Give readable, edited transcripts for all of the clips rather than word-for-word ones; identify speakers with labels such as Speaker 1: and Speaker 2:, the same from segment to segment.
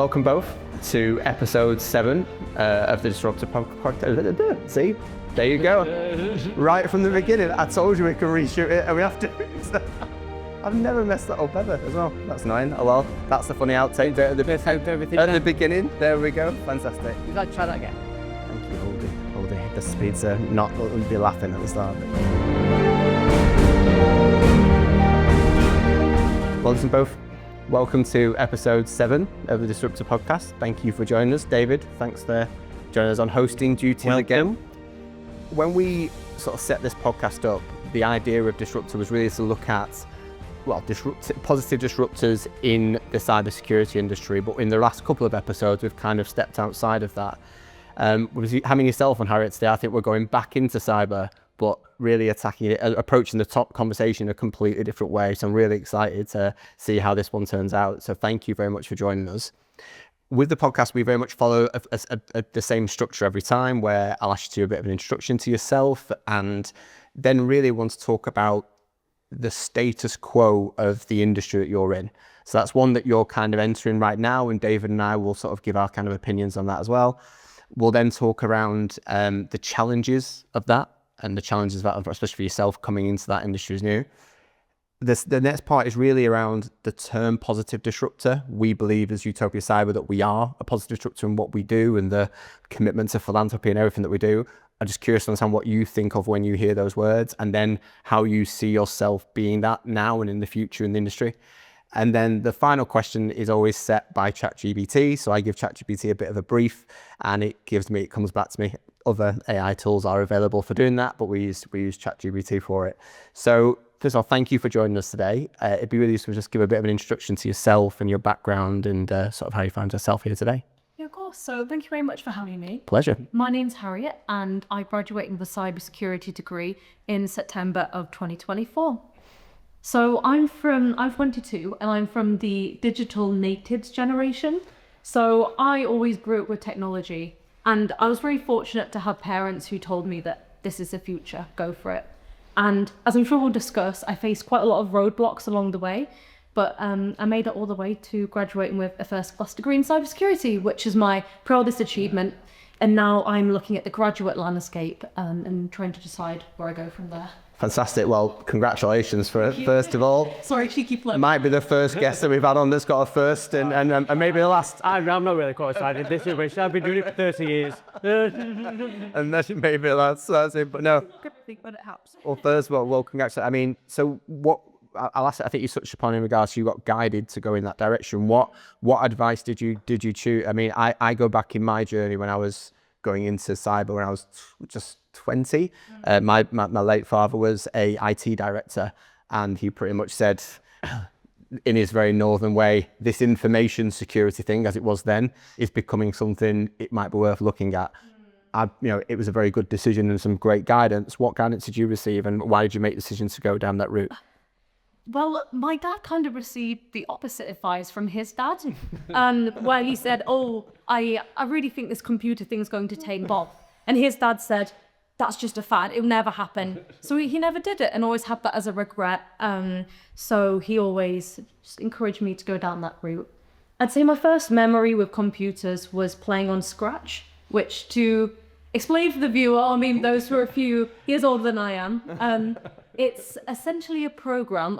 Speaker 1: welcome both to episode 7 of the Disruptor Podcast. See, there you go. Right from the beginning, I told you we could reshoot it, and we have to. I've never messed that up ever as well. That's annoying. Oh well, that's the funny outtake at the beginning. There we go. Fantastic.
Speaker 2: You'd like to try that again?
Speaker 1: Thank you, Aldi. The speed's not be laughing at the start. Well, listen both. Welcome to episode 7 of the Disruptor Podcast. Thank you for joining us. David, thanks for joining us on hosting duty again. When we sort of set this podcast up, the idea of Disruptor was really to look at positive disruptors in the cybersecurity industry, but in the last couple of episodes we've kind of stepped outside of that. With having yourself on Harriet today, I think we're going back into cyber, but really attacking it, approaching the top conversation in a completely different way. So I'm really excited to see how this one turns out. So thank you very much for joining us. With the podcast, we very much follow the same structure every time, where I'll ask you to do a bit of an introduction to yourself, and then really want to talk about the status quo of the industry that you're in. So that's one that you're kind of entering right now, and David and I will sort of give our kind of opinions on that as well. We'll then talk around the challenges of that, and the challenges of that, especially for yourself coming into that industry is new. The next part is really around the term positive disruptor. We believe as Utopia Cyber that we are a positive disruptor in what we do and the commitment to philanthropy and everything that we do. I'm just curious to understand what you think of when you hear those words, and then how you see yourself being that now and in the future in the industry. And then the final question is always set by ChatGPT. So I give ChatGPT a bit of a brief, and it comes back to me. Other AI tools are available for doing that, but we use ChatGPT for it. So first of all, thank you for joining us today. It'd be really useful to just give a bit of an introduction to yourself and your background and sort of how you found yourself here today.
Speaker 2: Yeah, of course. So thank you very much for having me.
Speaker 1: Pleasure.
Speaker 2: My name's Harriet, and I graduated with a cybersecurity degree in September of 2024. So I'm 22, and I'm from the digital natives generation. So I always grew up with technology, and I was very fortunate to have parents who told me that this is the future, go for it. And as I'm sure we'll discuss, I faced quite a lot of roadblocks along the way, but I made it all the way to graduating with a first class degree in cybersecurity, which is my proudest achievement. And now I'm looking at the graduate landscape and trying to decide where I go from there.
Speaker 1: Fantastic. Well, congratulations for it, first of all.
Speaker 2: Sorry, cheeky plug.
Speaker 1: Might be the first guest that we've had on that's got a first, and maybe the last.
Speaker 3: I'm not really quite excited. This is which I've been doing it for 30 years.
Speaker 1: And that's maybe that's it, but no.
Speaker 2: Good thing, but it helps.
Speaker 1: Well, first of all, well, congratulations. I mean, so what? I'll ask. I think you touched upon in regards to you got guided to go in that direction. What advice did you choose? I mean, I go back in my journey when I was going into cyber when I was just 20. My late father was a IT director, and he pretty much said, in his very northern way, this information security thing, as it was then, is becoming something it might be worth looking at. It was a very good decision and some great guidance. What guidance did you receive, and why did you make decisions to go down that route?
Speaker 2: Well, my dad kind of received the opposite advice from his dad, where he said, I really think this computer thing's going to take off. And his dad said, that's just a fad, it'll never happen. So he never did it, and always had that as a regret. So he always just encouraged me to go down that route. I'd say my first memory with computers was playing on Scratch, which, to explain for the viewer, I mean, those who are a few years older than I am, it's essentially a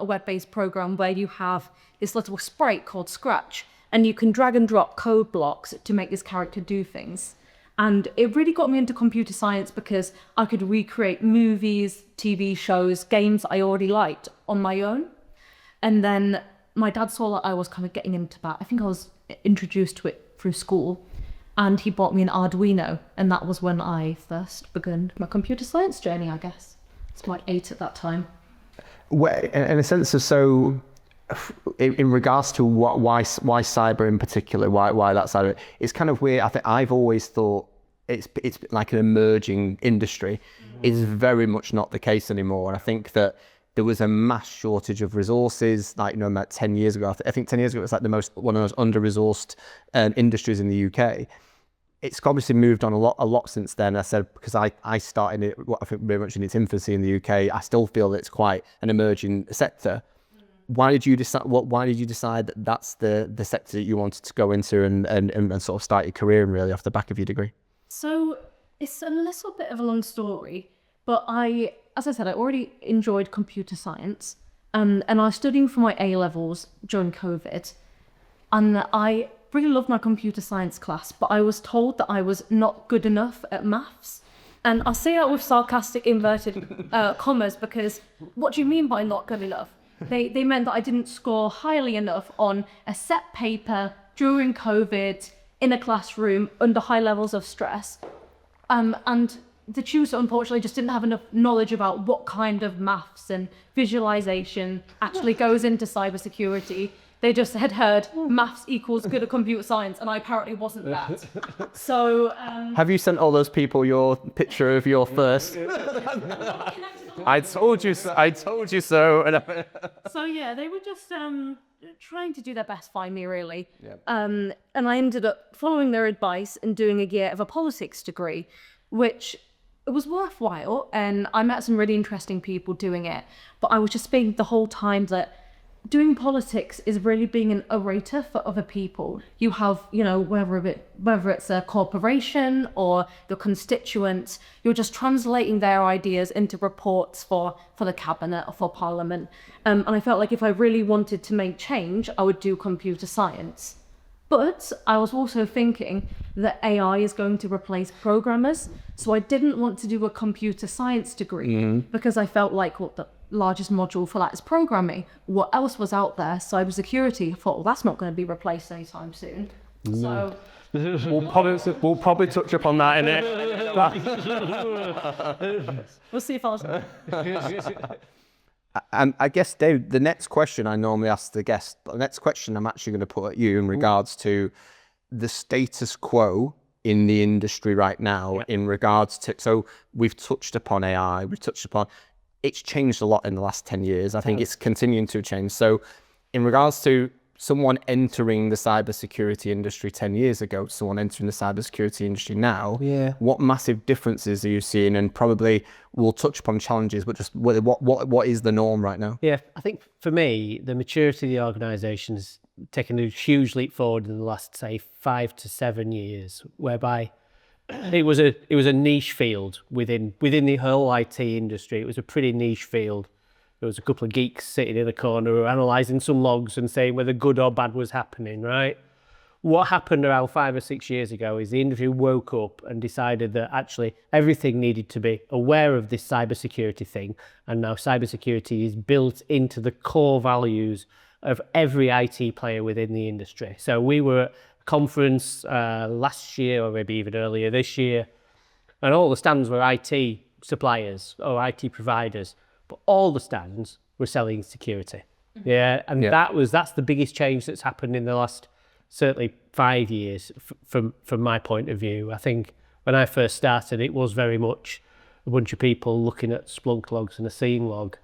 Speaker 2: web-based program where you have this little sprite called Scratch, and you can drag and drop code blocks to make this character do things. And it really got me into computer science because I could recreate movies, TV shows, games I already liked on my own. And then my dad saw that I was kind of getting into that. I think I was introduced to it through school, and he bought me an Arduino, and that was when I first began my computer science journey, I guess. It's like 8 at that time.
Speaker 1: Well, in a sense of so, in regards to why cyber in particular, why that side of it, it's kind of weird. I think I've always thought it's like an emerging industry. It's very much not the case anymore. And I think that there was a mass shortage of resources, about 10 years ago. I think 10 years ago it was like one of the most under-resourced industries in the UK. It's obviously moved on a lot since then. I said, because I started it, I think very much in its infancy in the UK, I still feel that it's quite an emerging sector. Why did you decide? Why did you decide that that's the sector that you wanted to go into and sort of start your career in, really, off the back of your degree?
Speaker 2: So it's a little bit of a long story, but as I said, I already enjoyed computer science, and I was studying for my A-levels during COVID, and I really loved my computer science class, but I was told that I was not good enough at maths. And I say that with sarcastic inverted commas, because what do you mean by not good enough? They meant that I didn't score highly enough on a set paper during COVID in a classroom under high levels of stress. And the tutor, unfortunately, just didn't have enough knowledge about what kind of maths and visualization actually goes into cybersecurity. They just had heard maths equals good at computer science, and I apparently wasn't that. So,
Speaker 1: have you sent all those people your picture of your first? I told you so. I told you so.
Speaker 2: So yeah, they were just trying to do their best by me, really.
Speaker 1: Yep.
Speaker 2: And I ended up following their advice and doing a year of a politics degree, which it was worthwhile. And I met some really interesting people doing it. But I was just thinking the whole time that doing politics is really being an orator for other people. You have, whether it's a corporation or the constituents, you're just translating their ideas into reports for the cabinet or for parliament. And I felt like if I really wanted to make change, I would do computer science. But I was also thinking that AI is going to replace programmers. So I didn't want to do a computer science degree because I felt like, the largest module for that is programming. What else was out there? Cybersecurity. I thought, well, that's not going to be replaced anytime soon. So
Speaker 3: We'll probably touch upon that in it.
Speaker 2: we'll see if I'll...
Speaker 1: I guess, Dave, the next question I normally ask the guest, the next question I'm actually going to put at you in regards to the status quo in the industry right now, in regards to, so we've touched upon AI, it's changed a lot in the last 10 years. I think it's continuing to change. So in regards to someone entering the cybersecurity industry 10 years ago, someone entering the cybersecurity industry now, what massive differences are you seeing? And probably we'll touch upon challenges, but just what is the norm right now?
Speaker 3: Yeah, I think for me, the maturity of the organisation has taken a huge leap forward in the last, say, 5 to 7 years, whereby it was a niche field within the whole IT industry. It was a pretty niche field. There was a couple of geeks sitting in a corner who were analysing some logs and saying whether good or bad was happening, right? What happened around 5 or 6 years ago is the industry woke up and decided that actually everything needed to be aware of this cybersecurity thing. And now cybersecurity is built into the core values of every IT player within the industry. So we were at a conference last year, or maybe even earlier this year, and all the stands were IT suppliers or IT providers. But all the stands were selling security. Yeah, and that's the biggest change that's happened in the last certainly 5 years from my point of view. I think when I first started, it was very much a bunch of people looking at Splunk logs and a scene log.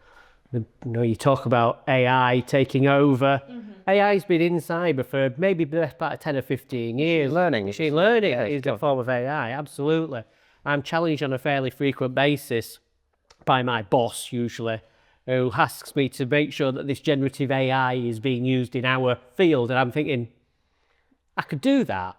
Speaker 3: You talk about AI taking over. AI's been in cyber for maybe the best part of 10 or 15 years. Machine learning is a form of AI, absolutely. I'm challenged on a fairly frequent basis by my boss, usually, who asks me to make sure that this generative AI is being used in our field. And I'm thinking, I could do that,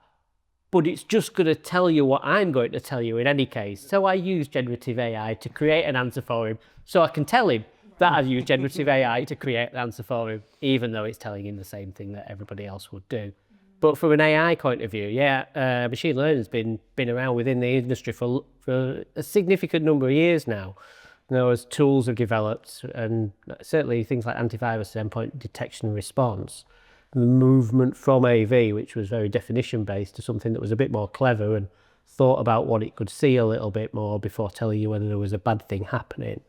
Speaker 3: but it's just going to tell you what I'm going to tell you in any case. So I use generative AI to create an answer for him, so I can tell him that I've used generative AI to create an answer for him, even though it's telling him the same thing that everybody else would do. But from an AI point of view, machine learning has been around within the industry for a significant number of years now. As tools have developed, and certainly things like antivirus and endpoint detection and response, the movement from AV, which was very definition based, to something that was a bit more clever and thought about what it could see a little bit more before telling you whether there was a bad thing happening.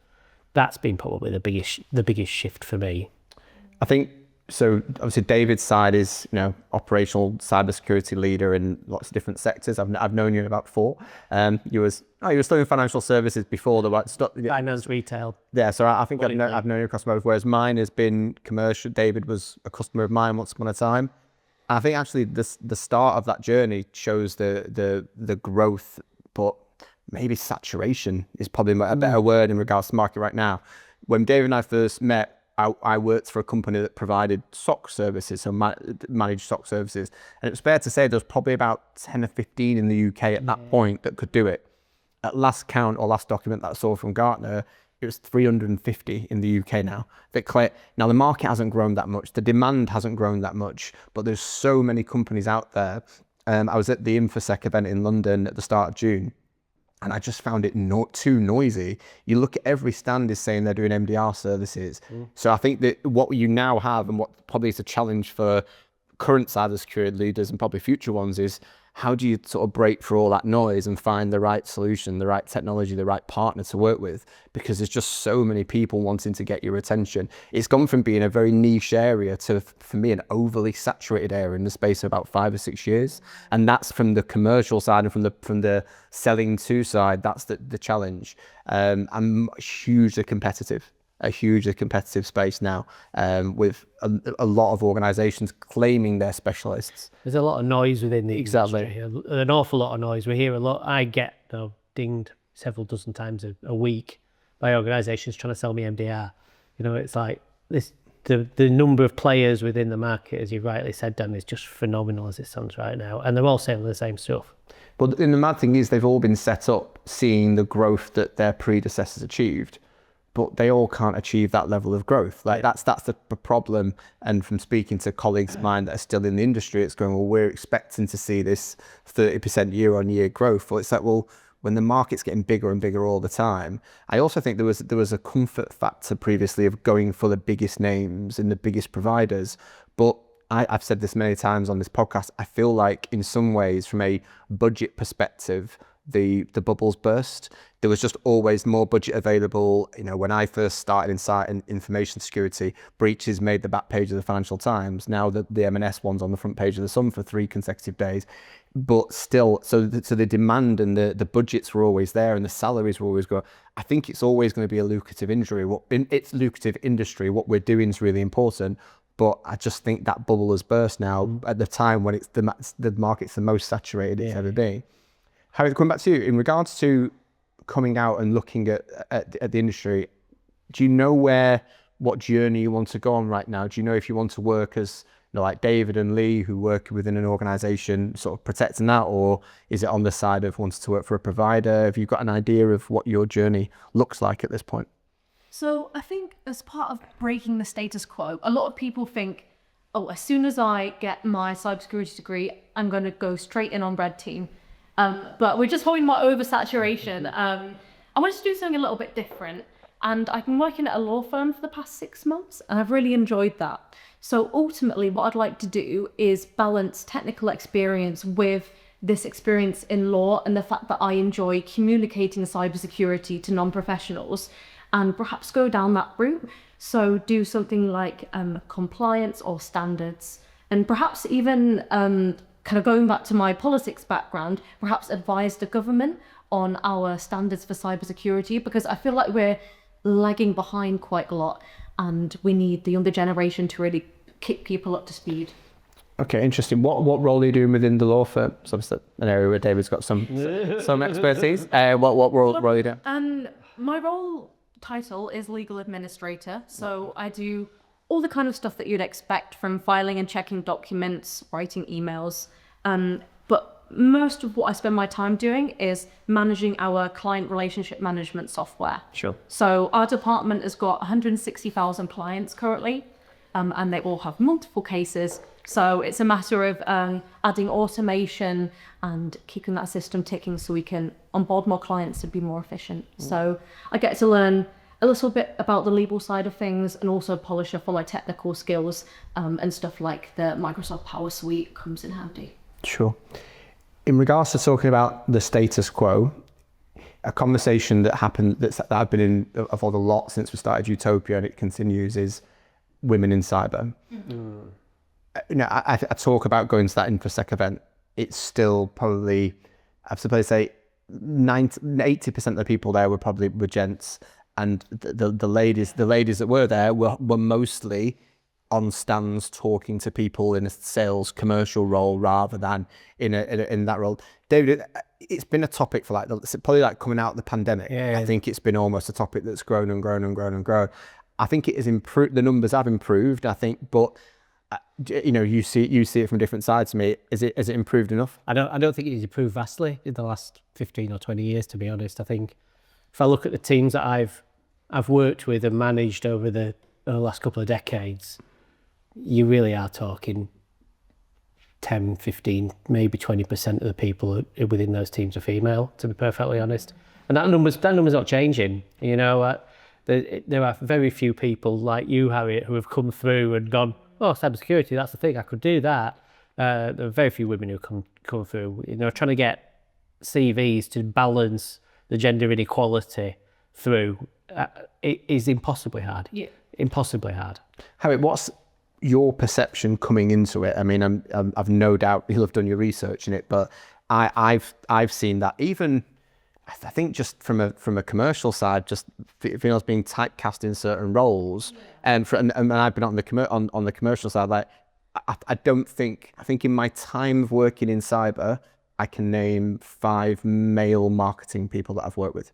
Speaker 3: That's been probably the biggest shift for me.
Speaker 1: I think so. Obviously, David's side is operational cybersecurity leader in lots of different sectors. I've known you about 4. You were still in financial services before the
Speaker 3: finance retail.
Speaker 1: Yeah, so I think I've known you across both. Whereas mine has been commercial. David was a customer of mine once upon a time. I think actually the start of that journey shows the growth, but maybe saturation is probably a better word in regards to the market right now. When David and I first met, I worked for a company that provided SOC services, so managed SOC services. And it's fair to say there's probably about 10 or 15 in the UK at that point that could do it. At last count or last document that I saw from Gartner, it was 350 in the UK now. Now the market hasn't grown that much, the demand hasn't grown that much, but there's so many companies out there. I was at the InfoSec event in London at the start of June, and I just found it too noisy. You look at every stand is saying they're doing MDR services. So I think that what you now have, and what probably is a challenge for current cybersecurity leaders and probably future ones, is how do you sort of break through all that noise and find the right solution, the right technology, the right partner to work with? Because there's just so many people wanting to get your attention. It's gone from being a very niche area to, for me, an overly saturated area in the space of about 5 or 6 years. And that's from the commercial side and from the selling to side. That's the challenge. I'm hugely competitive. A hugely competitive space now, with a lot of organisations claiming they're specialists.
Speaker 3: There's a lot of noise within the industry, an awful lot of noise. We hear a lot. I get dinged several dozen times a week by organisations trying to sell me MDR. It's like this. The number of players within the market, as you rightly said, Dan, is just phenomenal as it stands right now, and they're all selling the same stuff.
Speaker 1: But the mad thing is, they've all been set up seeing the growth that their predecessors achieved, but they all can't achieve that level of growth. That's the problem. And from speaking to colleagues of mine that are still in the industry, it's going, well, we're expecting to see this 30% year-on-year growth. Well, it's like, well, when the market's getting bigger and bigger all the time. I also think there was a comfort factor previously of going for the biggest names and the biggest providers. But I've said this many times on this podcast, I feel like in some ways, from a budget perspective, the bubbles burst. There was just always more budget available. When I first started in information security, breaches made the back page of the Financial Times. Now the M&S one's on the front page of the Sun for 3 consecutive days. But still, so the demand and the budgets were always there, and the salaries were always going. I think it's always going to be a lucrative industry. What we're doing is really important. But I just think that bubble has burst now at the time when it's the market's the most saturated it's ever been. Harriet, coming back to you, in regards to coming out and looking at the industry, do you know what journey you want to go on right now? Do you know if you want to work as like David and Lee, who work within an organization sort of protecting that, or is it on the side of wanting to work for a provider? Have you got an idea of what your journey looks like at this point?
Speaker 2: So I think as part of breaking the status quo, a lot of people think, as soon as I get my cybersecurity degree, I'm going to go straight in on red team. But we're just holding my oversaturation. I wanted to do something a little bit different, and I've been working at a law firm for the past 6 months, and I've really enjoyed that. So ultimately, what I'd like to do is balance technical experience with this experience in law and the fact that I enjoy communicating cybersecurity to non-professionals, and perhaps go down that route. So do something like compliance or standards, and perhaps even kind of going back to my politics background, perhaps advise the government on our standards for cybersecurity, because I feel like we're lagging behind quite a lot, and we need the younger generation to really kick people up to speed.
Speaker 1: Okay, interesting. What role are you doing within the law firm? So obviously an area where David's got some expertise. What role are you doing?
Speaker 2: And my role title is legal administrator. So I do all the kind of stuff that you'd expect, from filing and checking documents, writing emails. But most of what I spend my time doing is managing our client relationship management software.
Speaker 1: Sure.
Speaker 2: So our department has got 160,000 clients currently, and they all have multiple cases. So it's a matter of adding automation and keeping that system ticking so we can onboard more clients to be more efficient. So I get to learn a little bit about the legal side of things, and also polish up on my technical skills, and stuff like the Microsoft Power Suite comes in handy.
Speaker 1: Sure. In regards to talking about the status quo, a conversation that happened that I've been in of a lot since we started Utopia, and it continues, is women in cyber. I talk about going to that InfoSec event. It's still probably, I suppose, say 80% of the people there were gents, and the ladies that were there were mostly on stands talking to people in a sales commercial role rather than in that role. David, it's been a topic for probably coming out of the pandemic. I think it's been almost a topic that's grown and grown and grown and grown. I think it has improved. The numbers have improved, I think, but you see it from different sides to me. Has it improved enough?
Speaker 3: I don't think it's improved vastly in the last 15 or 20 years, to be honest. I think if I look at the teams that I've worked with and managed over the last couple of decades, you really are talking 10, 15, maybe 20% of the people within those teams are female, to be perfectly honest. And that number's not changing. There are very few people like you, Harriet, who have come through and gone, oh, cybersecurity, that's the thing, I could do that. There are very few women who come through. Trying to get CVs to balance the gender inequality through it is impossibly hard. Yeah. Impossibly hard.
Speaker 1: Harriet, what's your perception coming into it? I mean, I've no doubt you'll have done your research in it, but I've seen that even, I think just from a commercial side, just females being typecast in certain roles, and I've been on the commercial side. Like, I think in my time of working in cyber, I can name 5 male marketing people that I've worked with,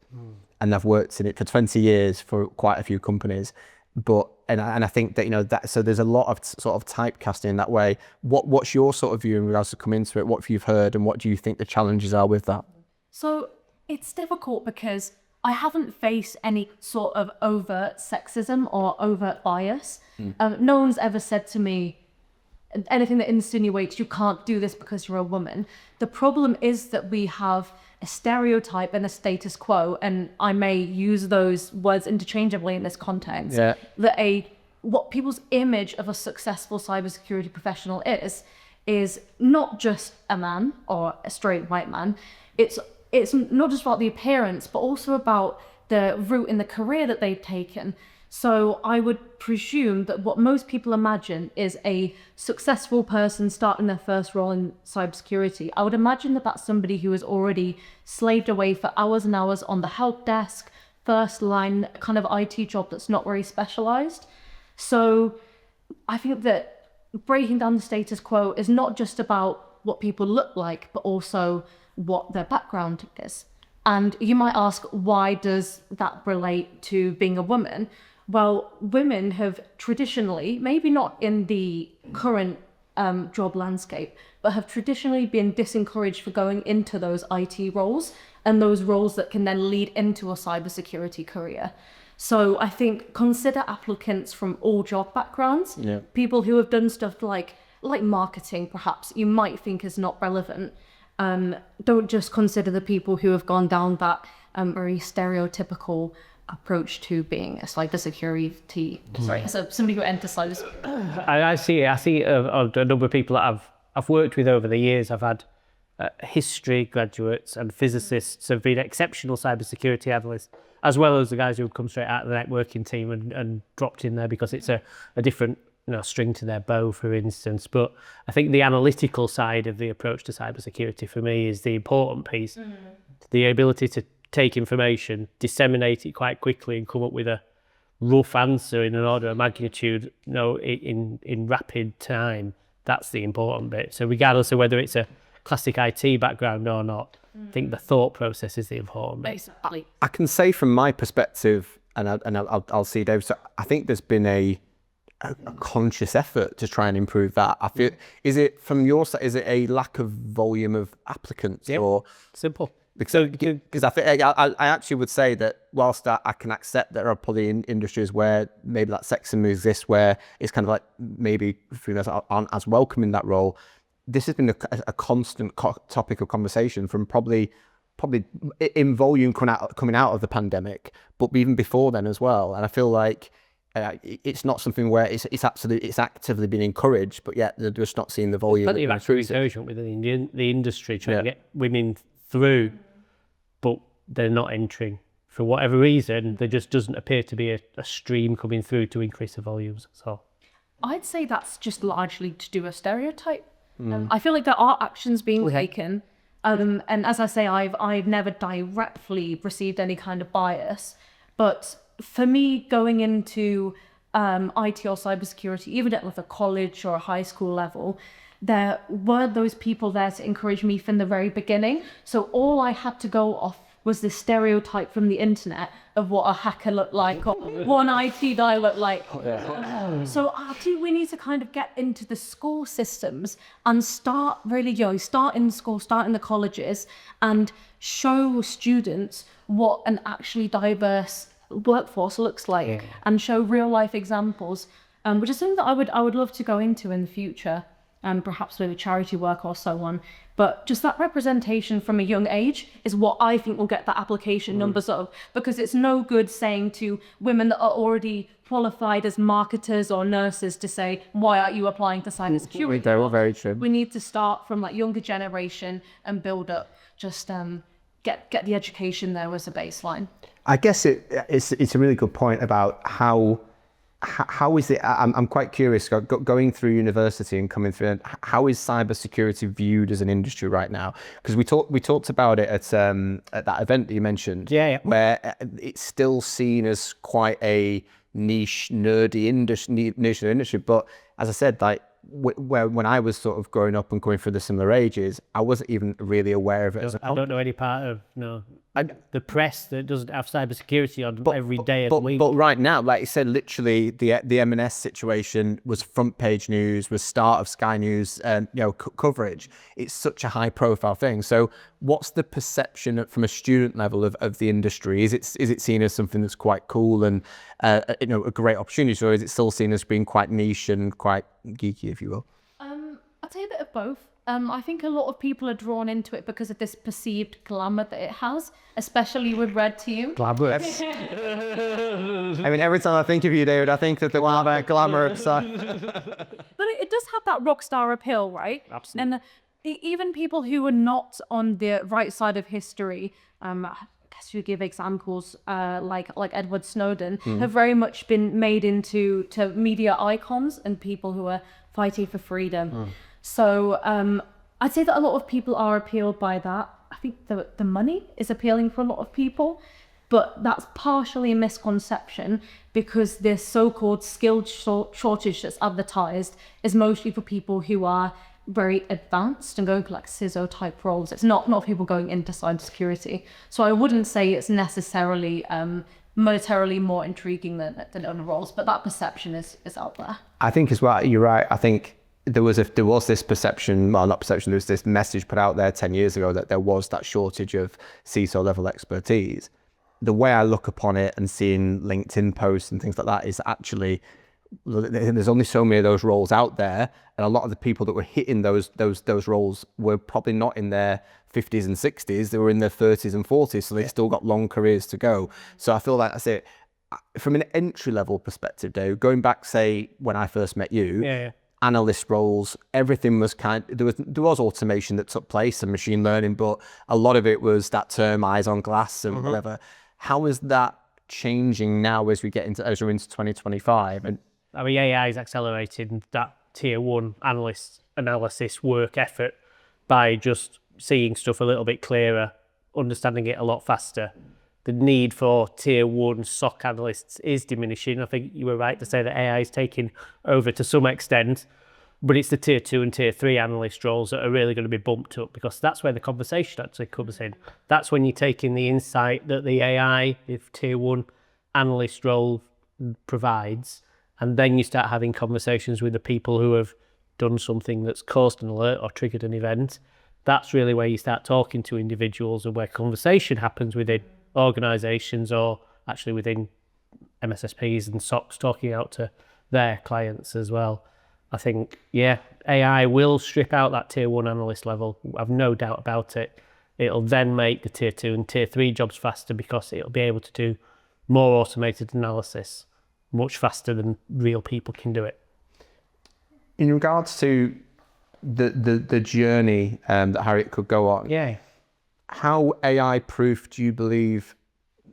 Speaker 1: and I've worked in it for 20 years for quite a few companies. But I think that so there's a lot of sort of typecasting in that way. What's your sort of view in regards to come into it? What have you heard, and what do you think the challenges are with that?
Speaker 2: So it's difficult because I haven't faced any sort of overt sexism or overt bias. No one's ever said to me anything that insinuates you can't do this because you're a woman. The problem is that we have a stereotype and a status quo, and I may use those words interchangeably in this context, that what people's image of a successful cybersecurity professional is not just a man or a straight white man. It's not just about the appearance, but also about the route in the career that they've taken. So I would presume that what most people imagine is a successful person starting their first role in cybersecurity. I would imagine that that's somebody who has already slaved away for hours and hours on the help desk, first line kind of IT job that's not very specialized. So I think that breaking down the status quo is not just about what people look like, but also what their background is. And you might ask, why does that relate to being a woman? Well, women have traditionally, maybe not in the current job landscape, but have traditionally been disencouraged for going into those IT roles and those roles that can then lead into a cybersecurity career. So I think consider applicants from all job backgrounds. People who have done stuff like marketing, perhaps you might think is not relevant. Don't just consider the people who have gone down that very stereotypical approach to being a cybersecurity. So somebody who enters cyber.
Speaker 3: I see a number of people that I've worked with over the years. I've had history graduates and physicists who have been exceptional cybersecurity analysts, as well as the guys who have come straight out of the networking team and dropped in there because it's a different string to their bow, for instance. But I think the analytical side of the approach to cybersecurity for me is the important piece. The ability to take information, disseminate it quite quickly, and come up with a rough answer in an order of magnitude, in rapid time. That's the important bit. So regardless of whether it's a classic IT background or not, I think the thought process is the important bit.
Speaker 2: Basically,
Speaker 1: I can say from my perspective, and I'll see Dave. So I think there's been a conscious effort to try and improve that. I feel, is it from your side? Is it a lack of volume of applicants, or
Speaker 3: simple?
Speaker 1: Because I think I actually would say that whilst I can accept that there are probably industries where maybe that sexism exists, where it's kind of like maybe females aren't as welcome in that role. This has been a constant topic of conversation from probably in volume coming out of the pandemic, but even before then as well. And I feel like it's not something where it's actively being encouraged, but yet they're just not seeing the volume.
Speaker 3: Plenty of active encouragement within the industry trying to get women through, but they're not entering for whatever reason. There just doesn't appear to be a stream coming through to increase the volumes. So
Speaker 2: I'd say that's just largely to do with stereotype. I feel like there are actions being taken, and as I say, I've never directly received any kind of bias, but for me, going into IT or cybersecurity, even at like a college or a high school level, there were those people there to encourage me from the very beginning. So all I had to go off was this stereotype from the internet of what a hacker looked like or what an IT guy looked like. So I think we need to kind of get into the school systems and start really young, start in school, start in the colleges, and show students what an actually diverse workforce looks like, and show real life examples, which is something that I would love to go into in the future, and perhaps with charity work or so on. But just that representation from a young age is what I think will get the application numbers up, because it's no good saying to women that are already qualified as marketers or nurses to say, why aren't you applying to cybersecurity?
Speaker 1: They were very true.
Speaker 2: We need to start from that younger generation and build up, just get the education there as a baseline.
Speaker 1: I guess it's a really good point about how is it? I'm quite curious. Going through university and coming through, how is cybersecurity viewed as an industry right now? Because we talked about it at that event that you mentioned, where it's still seen as quite a niche, nerdy industry. But as I said, like when I was sort of growing up and going through the similar ages, I wasn't even really aware of it.
Speaker 3: I don't know any part of the press that doesn't have cybersecurity on every day of the week.
Speaker 1: But right now, like you said, literally the M&S situation was front page news, was start of Sky News, coverage. It's such a high profile thing. So what's the perception from a student level of the industry? Is it seen as something that's quite cool and a great opportunity, or is it still seen as being quite niche and quite geeky, if you will?
Speaker 2: I'd say a bit of both. I think a lot of people are drawn into it because of this perceived glamour that it has, especially with red team.
Speaker 1: Glamour. I mean, every time I think of you, David, I think of the glamour side.
Speaker 2: But it does have that rock star appeal, right?
Speaker 3: Absolutely.
Speaker 2: And even people who are not on the right side of history, I guess you give examples like Edward Snowden, have very much been made into media icons and people who are fighting for freedom. So I'd say that a lot of people are appealed by that. I think the money is appealing for a lot of people, but that's partially a misconception, because this so-called skilled shortage that's advertised is mostly for people who are very advanced and going for like CISO type roles. It's not people going into cybersecurity. So I wouldn't say it's necessarily monetarily more intriguing than other roles, but that perception is out there.
Speaker 1: I think as well, you're right. I think there was this perception, well, not perception, there was this message put out there 10 years ago that there was that shortage of CISO level expertise. The way I look upon it and seeing LinkedIn posts and things like that is actually, there's only so many of those roles out there, and a lot of the people that were hitting those roles were probably not in their 50s and 60s, they were in their 30s and 40s, so they still got long careers to go. So I feel like that's it. From an entry level perspective, Dave, going back, say, when I first met you, analyst roles, everything was there was automation that took place and machine learning, but a lot of it was that term eyes on glass and whatever. How is that changing now as we're into 2025? And
Speaker 3: I mean, AI is accelerating that tier one analysis work effort by just seeing stuff a little bit clearer, understanding it a lot faster. The need for tier one SOC analysts is diminishing. I think you were right to say that AI is taking over to some extent, but it's the tier two and tier three analyst roles that are really going to be bumped up, because that's where the conversation actually comes in. That's when you're taking the insight that the AI, if tier one analyst role provides, and then you start having conversations with the people who have done something that's caused an alert or triggered an event. That's really where you start talking to individuals and where conversation happens within organizations, or actually within MSSPs and SOCs, talking out to their clients as well. I think, AI will strip out that tier one analyst level. I've no doubt about it. It'll then make the tier two and tier three jobs faster, because it'll be able to do more automated analysis much faster than real people can do it.
Speaker 1: In regards to the journey that Harriet could go on, how AI proof do you believe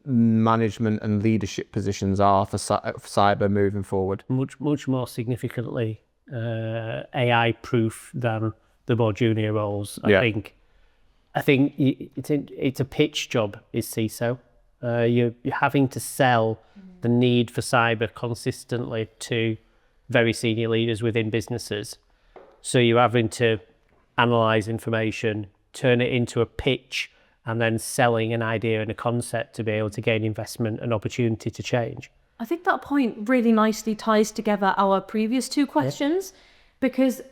Speaker 1: management and leadership positions are for cyber moving forward?
Speaker 3: Much more significantly AI proof than the more junior roles. I think it's a pitch job, is CISO. You're having to sell the need for cyber consistently to very senior leaders within businesses. So you're having to analyze information, turn it into a pitch, and then selling an idea and a concept to be able to gain investment and opportunity to change.
Speaker 2: I think that point really nicely ties together our previous two questions, because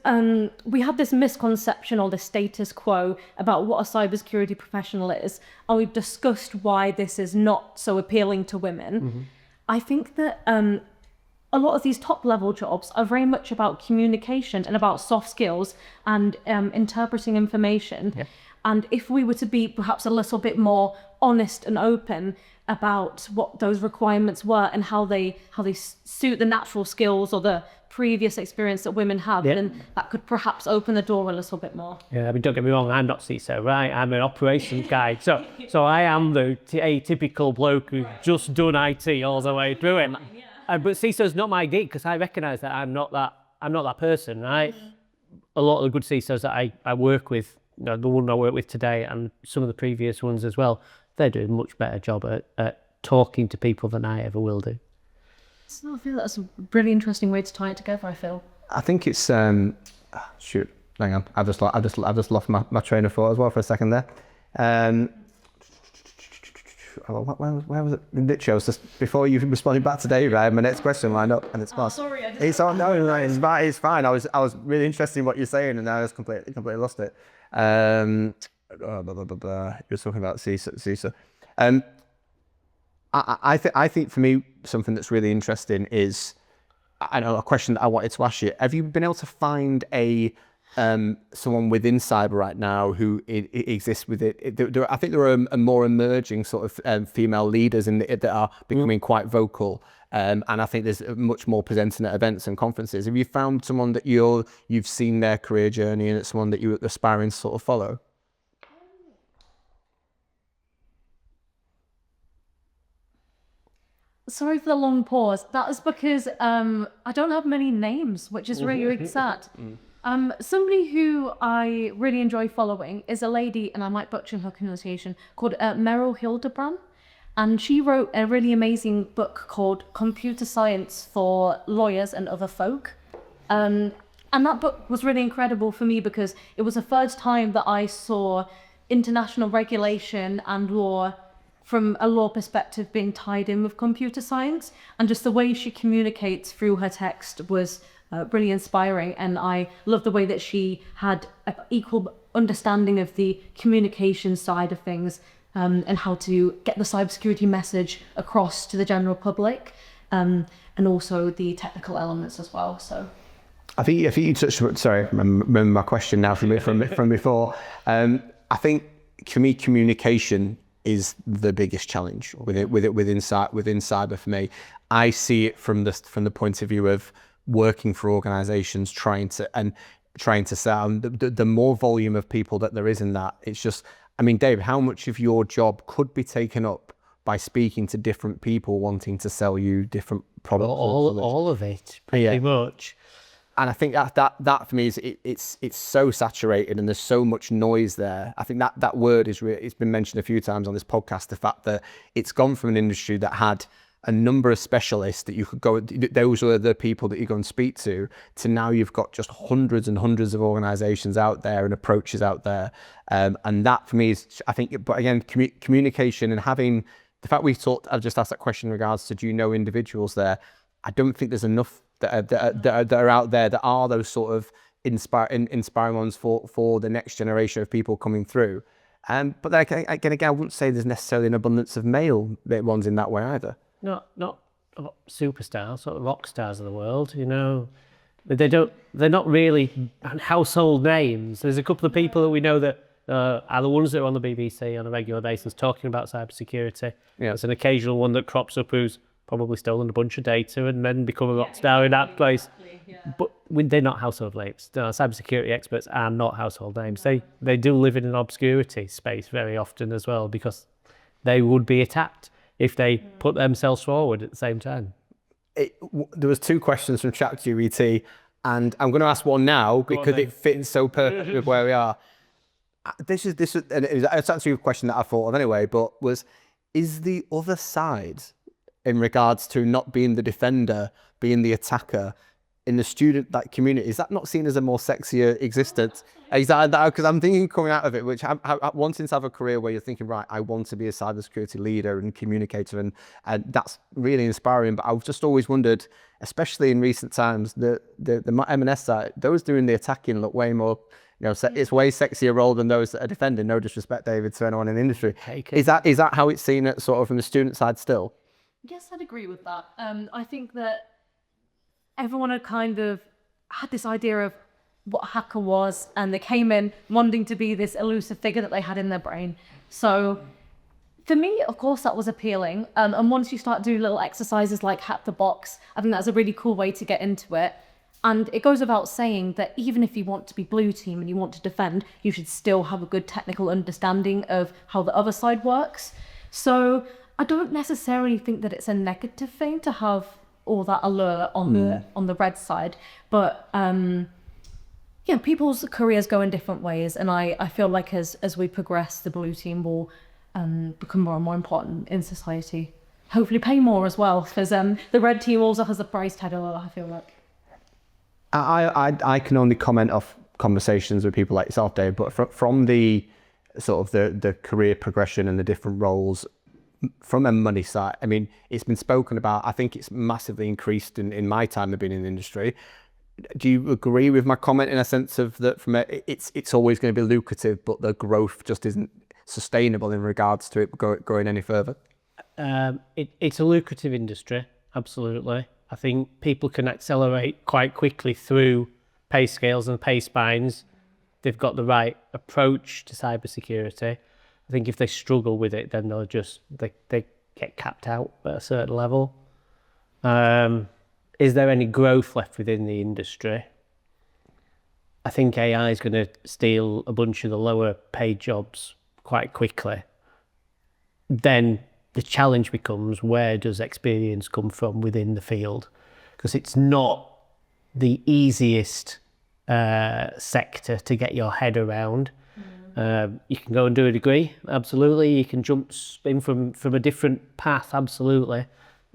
Speaker 2: we had this misconception or the status quo about what a cybersecurity professional is, and we've discussed why this is not so appealing to women. I think that a lot of these top level jobs are very much about communication and about soft skills and interpreting information. And if we were to be perhaps a little bit more honest and open about what those requirements were and how they suit the natural skills or the previous experience that women have, then that could perhaps open the door a little bit more.
Speaker 3: Yeah, I mean, don't get me wrong, I'm not CISO, right? I'm an operations guy. So I am the atypical bloke who's just done IT all the way through it. But CISO's not my gig, because I recognise that I'm not that person, right? A lot of the good CISOs that I work with, the one I work with today and some of the previous ones as well, they do a much better job at talking to people than I ever will do.
Speaker 2: So I feel that's a really interesting way to tie it together, I feel.
Speaker 1: I think it's shoot, hang on, I've just lost my train of thought as well for a second there. Where was it? Literally, I was just, before you responded back to Dave, I had my next question lined up and it's lost.
Speaker 2: Sorry,
Speaker 1: It's fine. I was really interested in what you're saying and now I just completely lost it. You were talking about CISO. I think for me, something that's really interesting is, I know a question that I wanted to ask you. Have you been able to find someone within cyber right now who exists with it? I think there are more emerging sort of female leaders that are becoming quite vocal. And I think there's much more presenting at events and conferences. Have you found someone that you've seen their career journey and it's someone that you're aspiring to sort of follow?
Speaker 2: Sorry for the long pause. That is because I don't have many names, which is really sad. Somebody who I really enjoy following is a lady, and I might butcher her pronunciation, called Meryl Hildebrand. And she wrote a really amazing book called Computer Science for Lawyers and Other Folk. And that book was really incredible for me because it was the first time that I saw international regulation and law from a law perspective being tied in with computer science. And just the way she communicates through her text was really inspiring. And I love the way that she had an equal understanding of the communication side of things, and how to get the cybersecurity message across to the general public, and also the technical elements as well. So
Speaker 1: I think you touched, sorry, remember my question now from before. I think for me, communication is the biggest challenge within cyber for me. I see it from the point of view of working for organizations trying to sound the more volume of people that there is in that. It's just, I mean, Dave, how much of your job could be taken up by speaking to different people wanting to sell you different products?
Speaker 3: All of it, pretty much.
Speaker 1: And I think that for me is it's so saturated and there's so much noise there. I think that word is it's been mentioned a few times on this podcast. The fact that it's gone from an industry that had a number of specialists that you could go, those were the people that you go and speak to now you've got just hundreds and hundreds of organizations out there and approaches out there. And that for me is, I think, but again, communication and having the fact I've just asked that question in regards to, do you know individuals there? I don't think there's enough that are out there that are those sort of inspiring ones for the next generation of people coming through. But then again, I wouldn't say there's necessarily an abundance of male ones in that way either.
Speaker 3: Not superstars, sort of rock stars of the world, you know. They're not really household names. There's a couple of people that we know that are the ones that are on the BBC on a regular basis talking about cybersecurity. Yeah. There's an occasional one that crops up who's probably stolen a bunch of data and then become a rock star in that place. Yeah. But they're not household names. Cybersecurity experts are not household names. They do live in an obscurity space very often as well, because they would be attacked if they put themselves forward at the same time.
Speaker 1: There was two questions from ChatGPT, and I'm going to ask one now because it fits so perfectly with where we are. This is, and it's actually a question that I thought of anyway, but is the other side, in regards to not being the defender, being the attacker, in the student community, is that not seen as a more sexier existence? Is that because I'm thinking coming out of it, which wanting to have a career where you're thinking, right, I want to be a cybersecurity leader and communicator, and that's really inspiring. But I've just always wondered, especially in recent times, the M&S side, those doing the attacking look way more, it's way sexier role than those that are defending. No disrespect, David, to anyone in the industry. Is that how it's seen at sort of from the student side still?
Speaker 2: Yes, I'd agree with that. I think that everyone had kind of had this idea of what a hacker was, and they came in wanting to be this elusive figure that they had in their brain. So for me, of course, that was appealing. And once you start doing little exercises like hack the box, I think that's a really cool way to get into it. And it goes without saying that even if you want to be blue team and you want to defend, you should still have a good technical understanding of how the other side works. So I don't necessarily think that it's a negative thing to have all that allure on the red side, but people's careers go in different ways, and I feel like as we progress, the blue team will become more and more important in society. Hopefully, pay more as well, because the red team also has a price tag. I feel like.
Speaker 1: I can only comment off conversations with people like yourself, Dave, but from the sort of the career progression and the different roles. From a money side, I mean, it's been spoken about. I think it's massively increased in my time of being in the industry. Do you agree with my comment in a sense of that? It's always going to be lucrative, but the growth just isn't sustainable in regards to it going any further.
Speaker 3: It's a lucrative industry, absolutely. I think people can accelerate quite quickly through pay scales and pay spines. They've got the right approach to cybersecurity. I think if they struggle with it, then they get capped out at a certain level. Is there any growth left within the industry? I think AI is going to steal a bunch of the lower paid jobs quite quickly. Then the challenge becomes, where does experience come from within the field? Because it's not the easiest sector to get your head around. You can go and do a degree, absolutely. You can jump in from a different path, absolutely.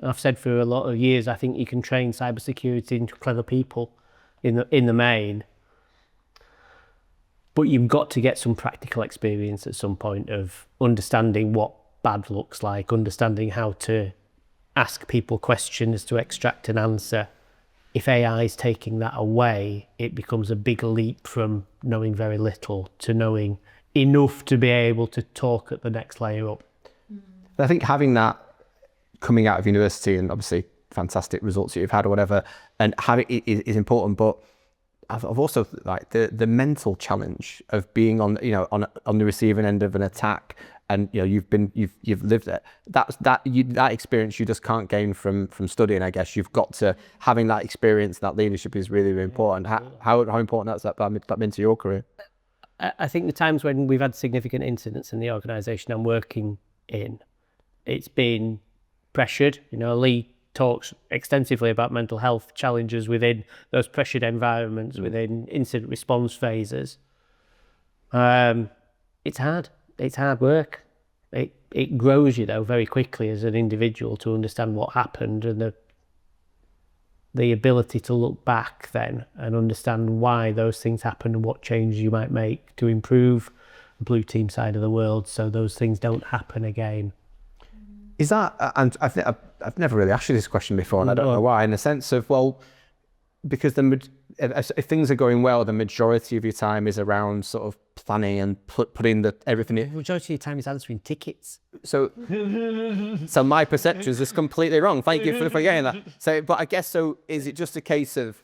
Speaker 3: I've said for a lot of years, I think you can train cybersecurity into clever people in the main. But you've got to get some practical experience at some point of understanding what bad looks like, understanding how to ask people questions to extract an answer. If AI is taking that away, it becomes a big leap from knowing very little to knowing enough to be able to talk at the next layer up.
Speaker 1: I think having that coming out of university, and obviously fantastic results that you've had or whatever, and having it is important, but I've also like the mental challenge of being on the receiving end of an attack, and you've lived it. That experience you just can't gain from studying. I guess you've got to having that experience. That leadership is really, really important. How important that's been to your career?
Speaker 3: I think the times when we've had significant incidents in the organisation I'm working in, it's been pressured. Lee talks extensively about mental health challenges within those pressured environments, within incident response phases. It's hard. It's hard work. It grows you though very quickly as an individual to understand what happened, and the ability to look back then and understand why those things happened and what changes you might make to improve the blue team side of the world so those things don't happen again.
Speaker 1: Is that, and I think I've never really asked you this question before, and I don't know why, in the sense of, well, because if things are going well, the majority of your time is around sort of planning and putting everything in.
Speaker 3: The majority of your time is answering tickets.
Speaker 1: So my perception is just completely wrong. Thank you for getting that. So, but I guess, so is it just a case of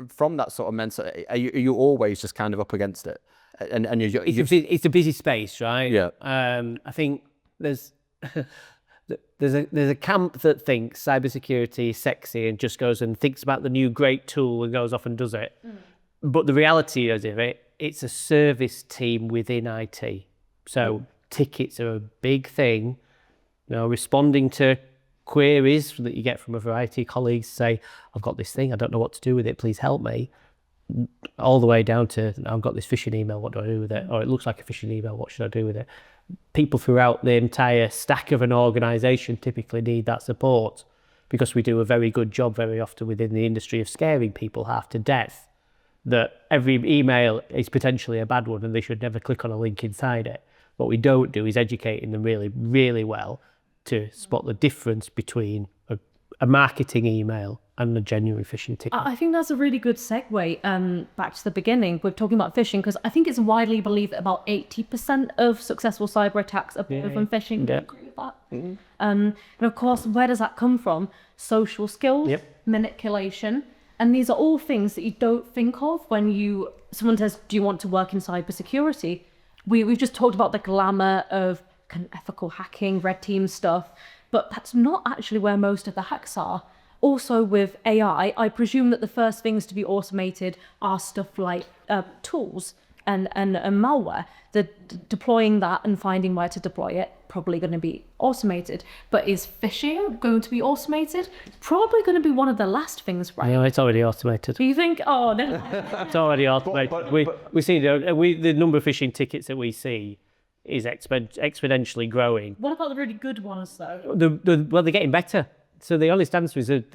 Speaker 1: from that sort of mental, are you always just kind of up against it? And
Speaker 3: it's a busy space, right?
Speaker 1: Yeah.
Speaker 3: I think there's a camp that thinks cybersecurity is sexy and just goes and thinks about the new great tool and goes off and does it. But the reality is of it, it's a service team within IT. So tickets are a big thing. Responding to queries that you get from other IT colleagues, say, I've got this thing, I don't know what to do with it, please help me. All the way down to, I've got this phishing email, what do I do with it? Or it looks like a phishing email, what should I do with it? People throughout the entire stack of an organisation typically need that support because we do a very good job very often within the industry of scaring people half to death, that every email is potentially a bad one and they should never click on a link inside it. What we don't do is educating them really, really well to spot the difference between a marketing email and a genuine phishing ticket.
Speaker 2: I think that's a really good segue back to the beginning. We're talking about phishing because I think it's widely believed that about 80% of successful cyber attacks are from phishing.
Speaker 3: Yeah.
Speaker 2: Agree with that? And of course, where does that come from? Social skills, manipulation, and these are all things that you don't think of when someone says, "Do you want to work in cybersecurity?" We've just talked about the glamour of kind of ethical hacking, red team stuff, but that's not actually where most of the hacks are. Also with AI, I presume that the first things to be automated are stuff like tools and malware. Deploying that and finding where to deploy it, probably going to be automated. But is phishing going to be automated? It's probably going to be one of the last things, right?
Speaker 3: Yeah, it's already automated.
Speaker 2: Do you think? Oh, no.
Speaker 3: It's already automated. We see the number of phishing tickets that we see is exponentially growing.
Speaker 2: What about the really good ones, though?
Speaker 3: Well, they're getting better. So the honest answer is that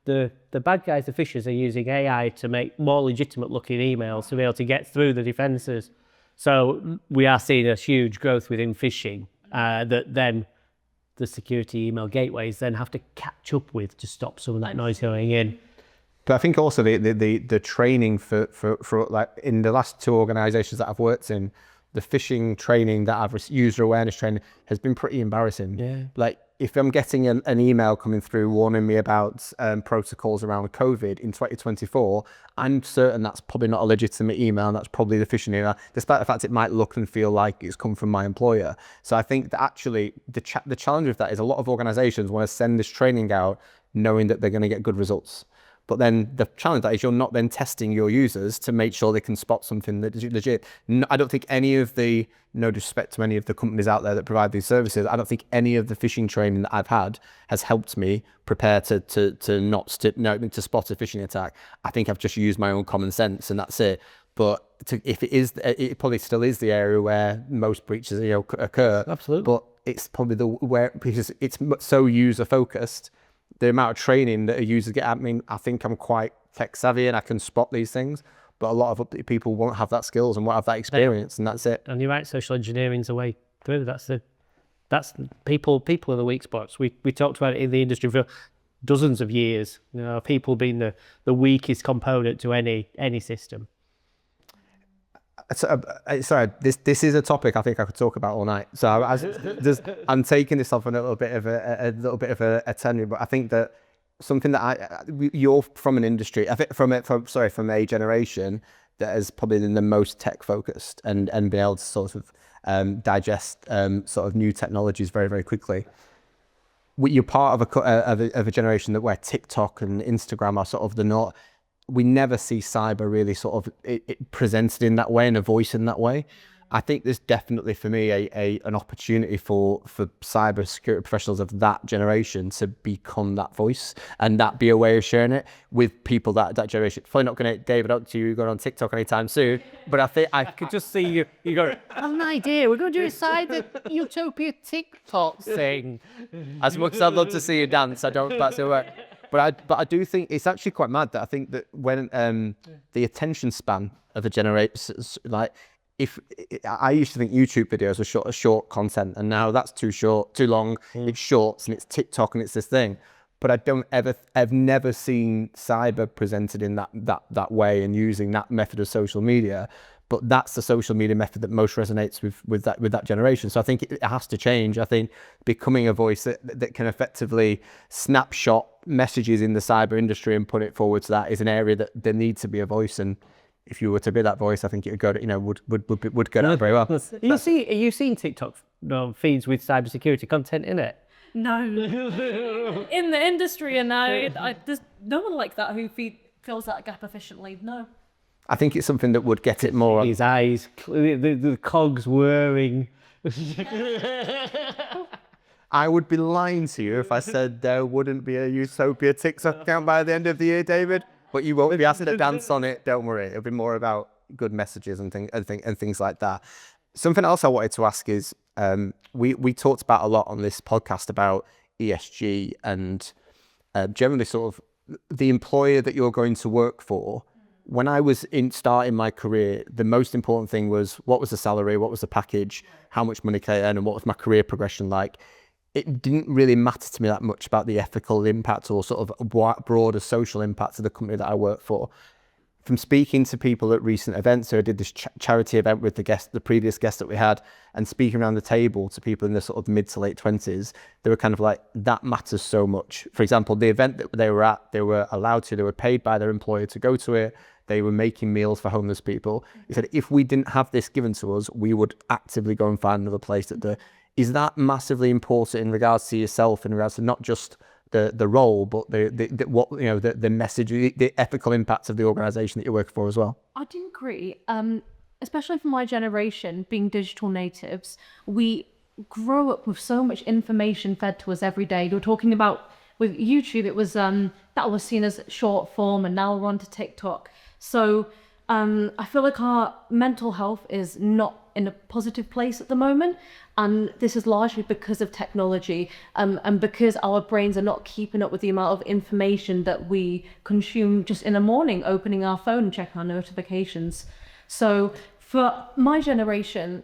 Speaker 3: the bad guys, the phishers, are using AI to make more legitimate looking emails to be able to get through the defences. So we are seeing a huge growth within phishing that then the security email gateways then have to catch up with to stop some of that noise going in.
Speaker 1: But I think also the training for like in the last two organisations that I've worked in, the phishing training that I've user awareness training has been pretty embarrassing.
Speaker 3: Yeah.
Speaker 1: Like if I'm getting an email coming through warning me about protocols around COVID in 2024, I'm certain that's probably not a legitimate email and that's probably the phishing email, despite the fact it might look and feel like it's come from my employer. So I think that actually the challenge with that is a lot of organizations want to send this training out knowing that they're going to get good results. But then the challenge that is you're not then testing your users to make sure they can spot something that is legit. I don't think any of no disrespect to any of the companies out there that provide these services, I don't think any of the phishing training that I've had has helped me prepare to spot a phishing attack. I think I've just used my own common sense and that's it. But if it is, it probably still is the area where most breaches occur.
Speaker 3: Absolutely.
Speaker 1: But it's probably because it's so user focused. The amount of training that a user get, I think I'm quite tech savvy and I can spot these things, but a lot of people won't have that skills and won't have that experience, and that's it.
Speaker 3: And you're right, social engineering's the way through. That's people are the weak spots. We talked about it in the industry for dozens of years. People being the weakest component to any system.
Speaker 1: Sorry, this is a topic I think I could talk about all night. So I'm taking this off a little bit of a tangent, but I think that something that you're from an industry, I think from a generation that has probably been the most tech focused and been able to sort of digest sort of new technologies very, very quickly. You're part of a generation where TikTok and Instagram are sort of the norm. We never see cyber really sort of it presented in that way and a voice in that way. I think there's definitely for me an opportunity for cyber security professionals of that generation to become that voice and that be a way of sharing it with people that generation. Probably not going to, David, up to you going on TikTok anytime soon, but I think I could just see you go, I have an idea, we're going to do a cyber Utopia TikTok thing. As much as I'd love to see you dance, I don't, that's all right. But I do think it's actually quite mad that I think that when the attention span of a generation, like I used to think YouTube videos were short content, and now that's too long. It's shorts and it's TikTok and it's this thing. But I've never seen cyber presented in that way and using that method of social media. But that's the social media method that most resonates with that generation. So I think it has to change. I think becoming a voice that can effectively snapshot messages in the cyber industry and put it forward to that is an area that there needs to be a voice. And if you were to be that voice, I think it would go would go down very well.
Speaker 3: Are you seeing TikTok feeds with cybersecurity content in it?
Speaker 2: No. In the industry and now, there's no one like that who fills that gap efficiently. No.
Speaker 1: I think it's something that would get it more.
Speaker 3: His eyes, the cogs whirring.
Speaker 1: I would be lying to you if I said there wouldn't be a Utopia TikTok account by the end of the year, David. But you won't be asked to dance on it. Don't worry. It'll be more about good messages and things like that. Something else I wanted to ask is we talked about a lot on this podcast about ESG and generally sort of the employer that you're going to work for. When I was starting my career, the most important thing was what was the salary, what was the package, how much money can I earn, and what was my career progression like. It didn't really matter to me that much about the ethical impact or sort of broader social impact of the company that I work for. From speaking to people at recent events, so I did this charity event with the previous guest that we had, and speaking around the table to people in the sort of mid to late 20s, they were kind of like, that matters so much. For example, the event that they were at, they were paid by their employer to go to it. They were making meals for homeless people. He said, if we didn't have this given to us, we would actively go and find another place that is that massively important in regards to yourself, in regards to not just the role, but the message, the ethical impact of the organisation that you're working for as well?
Speaker 2: I do agree. Especially for my generation, being digital natives, we grow up with so much information fed to us every day. You're talking about with YouTube, it was that was seen as short form, and now we're on to TikTok. So I feel like our mental health is not in a positive place at the moment, and this is largely because of technology, and because our brains are not keeping up with the amount of information that we consume just in a morning, opening our phone and checking our notifications. So for my generation,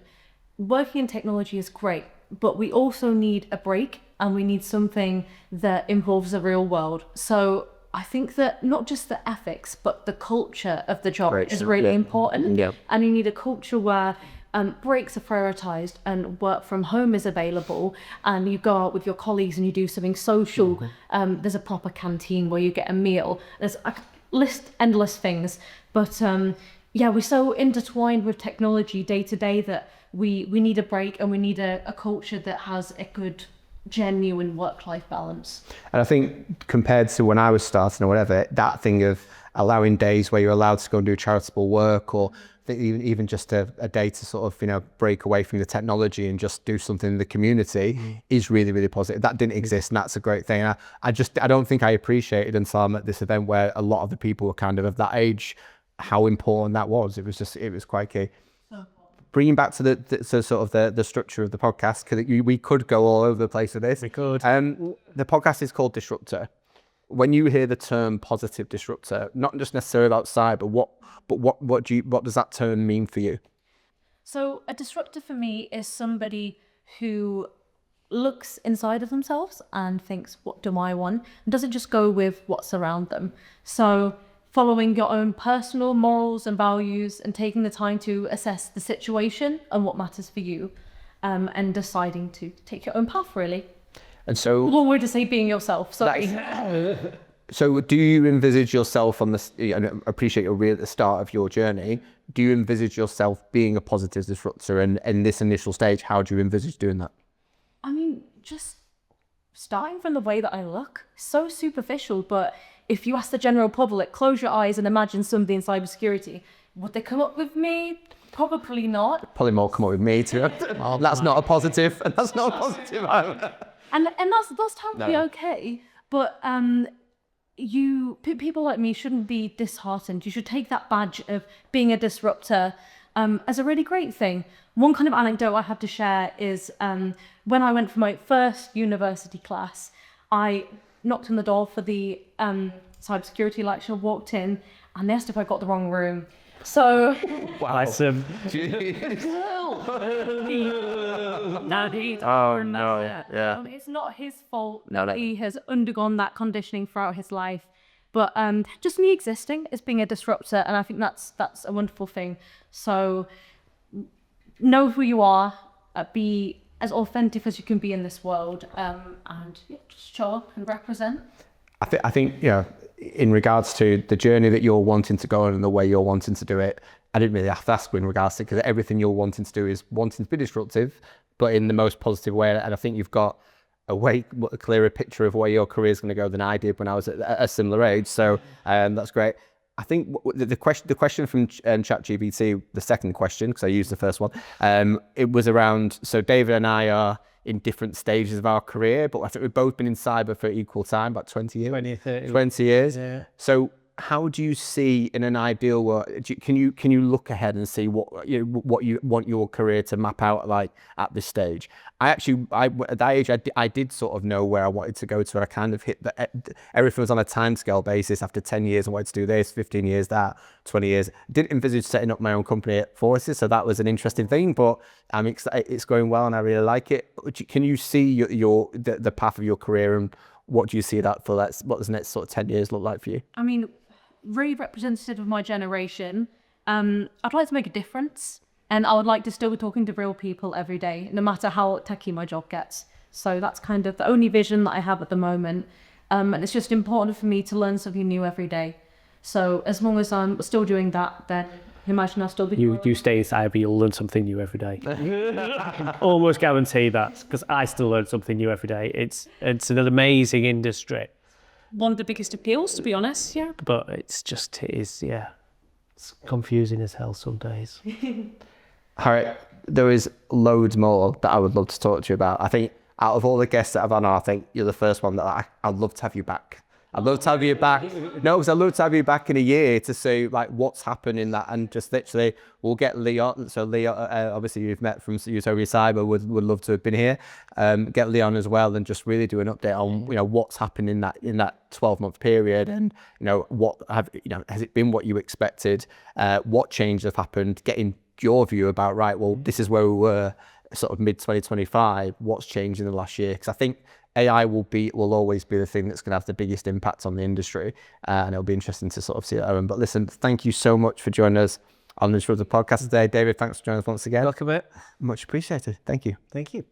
Speaker 2: working in technology is great, but we also need a break, and we need something that involves the real world. So I think that not just the ethics, but the culture of the job is really important.
Speaker 1: Yeah.
Speaker 2: And you need a culture where breaks are prioritized and work from home is available, and you go out with your colleagues and you do something social. There's a proper canteen where you get a meal. There's endless things. But we're so intertwined with technology day to day that we need a break, and we need a culture that has a good, genuine work-life balance.
Speaker 1: And I think compared to when I was starting or whatever, that thing of allowing days where you're allowed to go and do charitable work, or even just a day to sort of, break away from the technology and just do something in the community is really, really positive. That didn't exist, and that's a great thing. I don't think I appreciated until I'm at this event where a lot of the people were kind of that age, how important that was. It was quite key. Bringing back to the structure of the podcast, because we could go all over the place with this.
Speaker 3: We could.
Speaker 1: The podcast is called Disruptor. When you hear the term positive disruptor, not just necessarily about cyber, what does that term mean for you?
Speaker 2: So a disruptor for me is somebody who looks inside of themselves and thinks, what do I want? And doesn't just go with what's around them. So following your own personal morals and values, and taking the time to assess the situation and what matters for you, and deciding to take your own path, really.
Speaker 1: And so,
Speaker 2: one way to say being yourself. Sorry.
Speaker 1: So do you envisage yourself on this? I appreciate you're at the start of your journey. Do you envisage yourself being a positive disruptor? And in this initial stage, how do you envisage doing that?
Speaker 2: I mean, just starting from the way that I look, so superficial, but if you ask the general public, close your eyes and imagine somebody in cybersecurity, would they come up with me? Probably not.
Speaker 1: Probably more come up with me too. That's not a positive. That's not a positive.
Speaker 2: And that's totally okay. But people like me shouldn't be disheartened. You should take that badge of being a disruptor as a really great thing. One kind of anecdote I have to share is when I went for my first university class, I knocked on the door for the cybersecurity lecture, walked in, and they asked if I got the wrong room. So,
Speaker 3: wow, that's
Speaker 1: Oh no! Yeah.
Speaker 2: It's not his fault.
Speaker 1: No.
Speaker 2: He has undergone that conditioning throughout his life. But just me existing as being a disruptor, and I think that's a wonderful thing. So know who you are, be as authentic as you can be in this world, and just show up and represent.
Speaker 1: I think in regards to the journey that you're wanting to go on and the way you're wanting to do it, I didn't really have to ask in regards to, because everything you're wanting to do is wanting to be disruptive, but in the most positive way. And I think you've got a clearer picture of where your career is going to go than I did when I was at a similar age. So that's great. I think the question from ChatGPT, the second question, because I used the first one, it was around, so David and I are in different stages of our career, but I think we've both been in cyber for equal time, about 20 years.
Speaker 3: 20, 30.
Speaker 1: 20 years.
Speaker 3: Yeah.
Speaker 1: So how do you see in an ideal world? Can you look ahead and see what you want your career to map out like at this stage? At that age, I did sort of know where I wanted to go to, and I kind of hit everything was on a timescale basis. After 10 years, I wanted to do this, 15 years that, 20 years. Didn't envisage setting up my own company at 40, so that was an interesting thing. But I'm excited. It's going well, and I really like it. Can you see the path of your career, and what do you see that for? What does the next sort of 10 years look like for you?
Speaker 2: I mean, really representative of my generation. I'd like to make a difference, and I would like to still be talking to real people every day, no matter how techie my job gets. So that's kind of the only vision that I have at the moment. And it's just important for me to learn something new every day. So as long as I'm still doing that, then imagine I'll still be...
Speaker 3: You stay in cyber, you'll learn something new every day. Almost guarantee that, because I still learn something new every day. It's an amazing industry.
Speaker 2: One of the biggest appeals, to be honest, yeah.
Speaker 3: But it's confusing as hell some days.
Speaker 1: Harriet, there is loads more that I would love to talk to you about. I think out of all the guests that I've on, I think you're the first one that I'd love to have you back. I'd love to have you back. No, because I'd love to have you back in a year to see like what's happened in that, and just literally we'll get Leon. So Leon, obviously you've met from Utopia Cyber, would love to have been here. Get Leon as well, and just really do an update on what's happened in that 12-month period, and has it been what you expected? What changes have happened? Getting your view about well, this is where we were sort of mid 2025. What's changed in the last year? Because I think AI will always be the thing that's going to have the biggest impact on the industry, and it'll be interesting to sort of see that, Owen. But listen, thank you so much for joining us on the Disruptor Podcast today. David, thanks for joining us once again.
Speaker 3: Welcome, mate.
Speaker 1: Much appreciated. Thank you.
Speaker 3: Thank you.